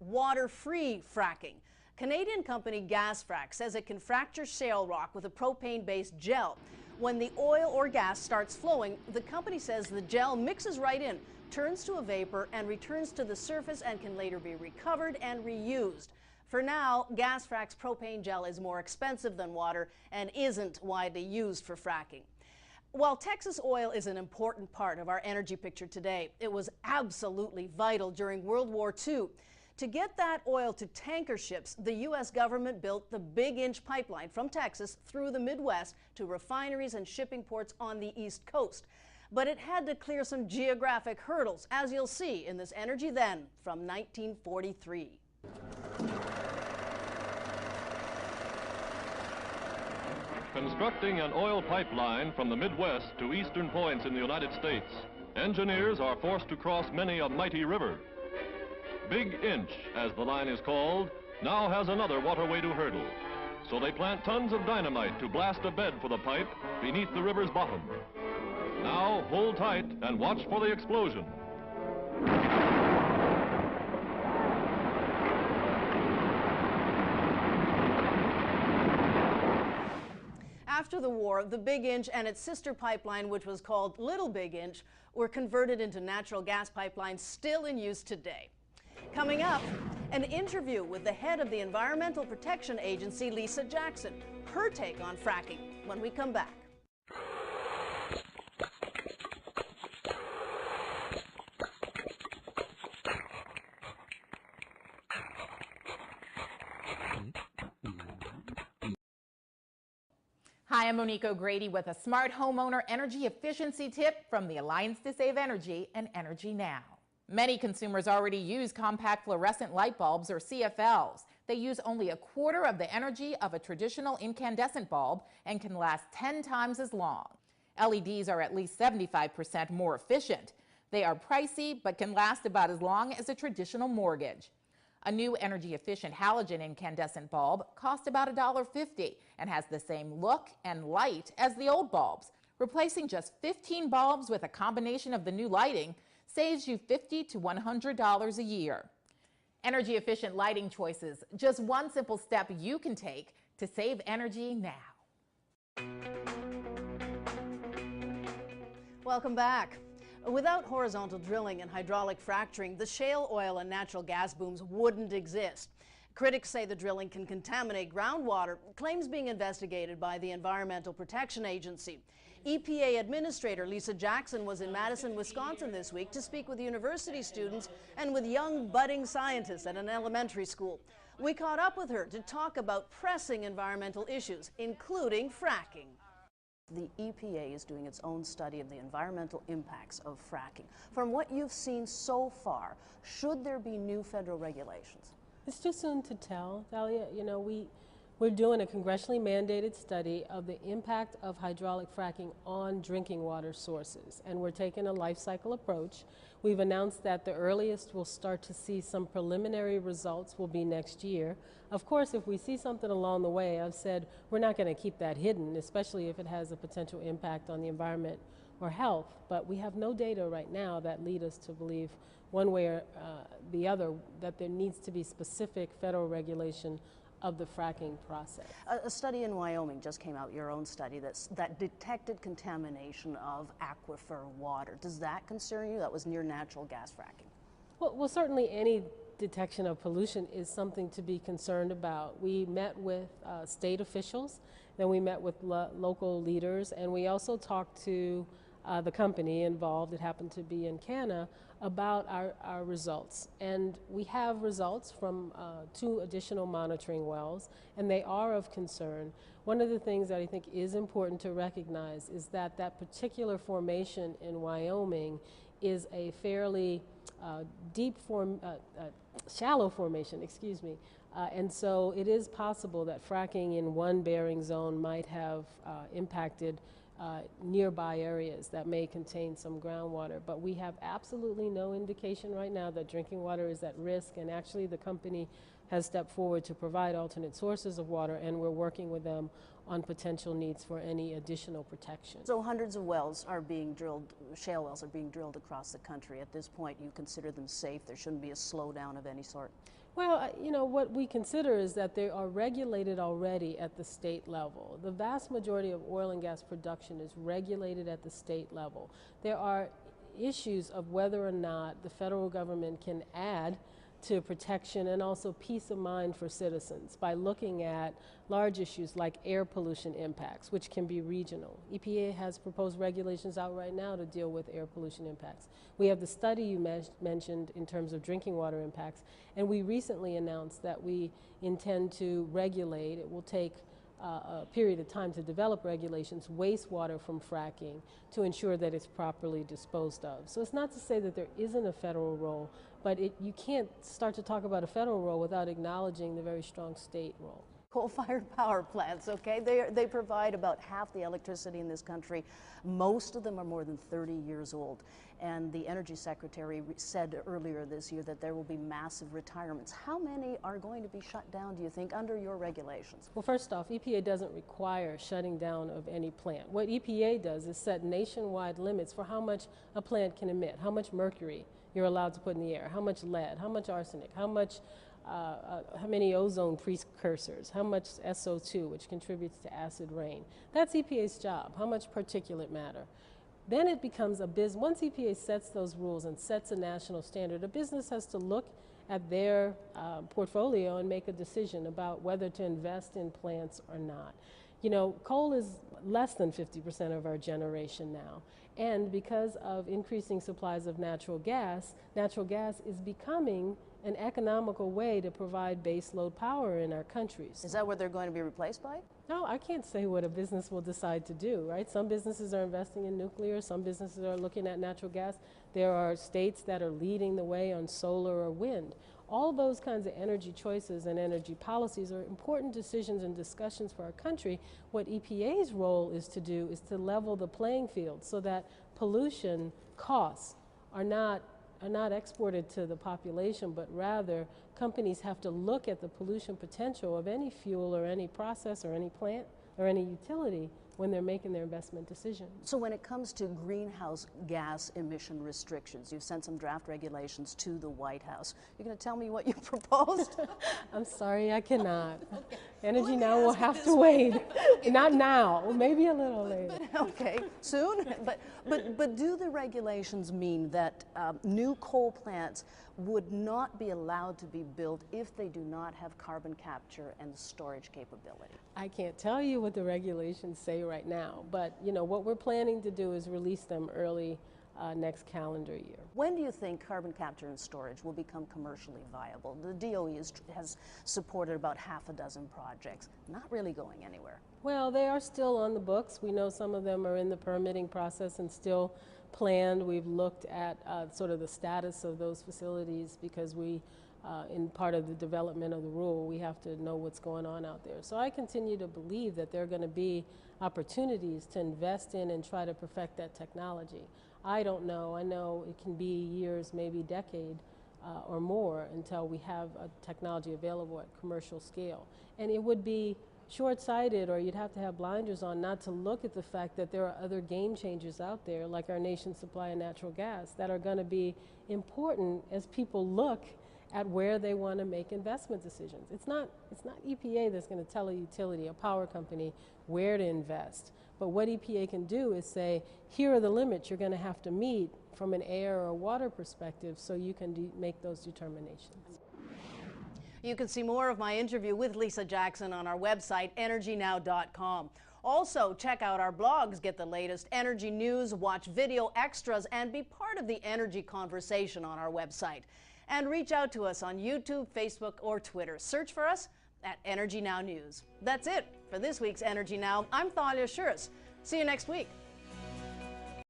water-free fracking. Canadian company GasFrac says it can fracture shale rock with a propane-based gel. When the oil or gas starts flowing, the company says the gel mixes right in, turns to a vapor, and returns to the surface and can later be recovered and reused. For now, GasFrac's propane gel is more expensive than water and isn't widely used for fracking. While Texas oil is an important part of our energy picture today, it was absolutely vital during World War II. To get that oil to tanker ships, the U.S. government built the Big Inch pipeline from Texas through the Midwest to refineries and shipping ports on the East Coast. But it had to clear some geographic hurdles, as you'll see in this Energy Then from 1943. Constructing an oil pipeline from the Midwest to eastern points in the United States, engineers are forced to cross many a mighty river. Big Inch, as the line is called, now has another waterway to hurdle. So they plant tons of dynamite to blast a bed for the pipe beneath the river's bottom. Now hold tight and watch for the explosion. After the war, the Big Inch and its sister pipeline, which was called Little Big Inch, were converted into natural gas pipelines still in use today. Coming up, an interview with the head of the Environmental Protection Agency, Lisa Jackson. Her take on fracking when we come back. Hi, I'm Monique O'Grady with a smart homeowner energy efficiency tip from the Alliance to Save Energy and Energy Now. Many consumers already use compact fluorescent light bulbs or CFLs. They use only a quarter of the energy of a traditional incandescent bulb and can last 10 times as long. LEDs are at least 75% more efficient. They are pricey but can last about as long as a traditional mortgage. A new energy-efficient halogen incandescent bulb costs about $1.50 and has the same look and light as the old bulbs. Replacing just 15 bulbs with a combination of the new lighting saves you $50 to $100 a year. Energy-efficient lighting choices, just one simple step you can take to save energy now. Welcome back. Without horizontal drilling and hydraulic fracturing, the shale oil and natural gas booms wouldn't exist. Critics say the drilling can contaminate groundwater, claims being investigated by the Environmental Protection Agency. EPA Administrator Lisa Jackson was in Madison, Wisconsin this week to speak with university students and with young budding scientists at an elementary school. We caught up with her to talk about pressing environmental issues, including fracking. The EPA is doing its own study of the environmental impacts of fracking. From what you've seen so far, should there be new federal regulations? It's too soon to tell, Dahlia. You know, we're doing a congressionally mandated study of the impact of hydraulic fracking on drinking water sources, and we're taking a life cycle approach. We've announced that the earliest we'll start to see some preliminary results will be next year. Of course, if we see something along the way, I've said we're not going to keep that hidden, especially if it has a potential impact on the environment or health, but we have no data right now that lead us to believe one way or the other that there needs to be specific federal regulation of the fracking process. A study in Wyoming just came out, your own study, that detected contamination of aquifer water. Does that concern you? That was near natural gas fracking. Well, certainly any detection of pollution is something to be concerned about. We met with state officials, then we met with local leaders, and we also talked to the company involved, it happened to be Encana, about our results. And we have results from 2 additional monitoring wells, and they are of concern. One of the things that I think is important to recognize is that that particular formation in Wyoming is a fairly shallow formation, excuse me. And so it is possible that fracking in one bearing zone might have impacted nearby areas that may contain some groundwater. But we have absolutely no indication right now that drinking water is at risk, and actually the company has stepped forward to provide alternate sources of water, and we're working with them on potential needs for any additional protection. So hundreds of wells are being drilled, shale wells are being drilled across the country. At this point, you consider them safe? There shouldn't be a slowdown of any sort? Well, you know, what we consider is that they are regulated already at the state level. The vast majority of oil and gas production is regulated at the state level. There are issues of whether or not the federal government can add to protection and also peace of mind for citizens by looking at large issues like air pollution impacts, which can be regional. EPA has proposed regulations out right now to deal with air pollution impacts. We have the study you mentioned in terms of drinking water impacts, and we recently announced that we intend to regulate, it will take a period of time to develop regulations, wastewater from fracking to ensure that it's properly disposed of. So it's not to say that there isn't a federal role, but you can't start to talk about a federal role without acknowledging the very strong state role. Coal-fired power plants, okay? They provide about half the electricity in this country. Most of them are more than 30 years old. And the Energy Secretary said earlier this year that there will be massive retirements. How many are going to be shut down, do you think, under your regulations? Well, first off, EPA doesn't require shutting down of any plant. What EPA does is set nationwide limits for how much a plant can emit, how much mercury you're allowed to put in the air, how much lead, how much arsenic, how many ozone precursors, how much SO2, which contributes to acid rain. That's EPA's job, how much particulate matter. Then it becomes a business. Once EPA sets those rules and sets a national standard, a business has to look at their portfolio and make a decision about whether to invest in plants or not. You know, coal is less than 50% of our generation now. And because of increasing supplies of natural gas is becoming an economical way to provide baseload power in our countries. Is that what they're going to be replaced by? No, I can't say what a business will decide to do, right? Some businesses are investing in nuclear, some businesses are looking at natural gas. There are states that are leading the way on solar or wind. All those kinds of energy choices and energy policies are important decisions and discussions for our country. What EPA's role is to do is to level the playing field so that pollution costs are not exported to the population, but rather companies have to look at the pollution potential of any fuel or any process or any plant or any utility when they're making their investment decisions. So when it comes to greenhouse gas emission restrictions, you've sent some draft regulations to the White House. You're going to tell me what you proposed? I'm sorry, I cannot. Okay. Energy Now will have to wait. Okay. Not now, maybe a little later. Okay, soon? But do the regulations mean that new coal plants would not be allowed to be built if they do not have carbon capture and storage capability? I can't tell you what the regulations say right now, but you know what we're planning to do is release them early next calendar year. When do you think carbon capture and storage will become commercially viable? The DOE has supported about half a dozen projects, not really going anywhere. Well, they are still on the books. We know some of them are in the permitting process and still planned. We've looked at sort of the status of those facilities because in part of the development of the rule, we have to know what's going on out there. So I continue to believe that there are going to be opportunities to invest in and try to perfect that technology. I don't know. I know it can be years, maybe decade or more until we have a technology available at commercial scale. And it would be short-sighted, or you'd have to have blinders on not to look at the fact that there are other game changers out there, like our nation's supply of natural gas, that are going to be important as people look at where they want to make investment decisions. It's not EPA that's going to tell a utility, a power company, where to invest. But what EPA can do is say, here are the limits you're going to have to meet from an air or water perspective so you can make those determinations. You can see more of my interview with Lisa Jackson on our website, energynow.com. Also, check out our blogs, get the latest energy news, watch video extras, and be part of the energy conversation on our website. And reach out to us on YouTube, Facebook, or Twitter. Search for us at Energy Now News. That's it for this week's Energy Now. I'm Thalia Shuras. See you next week.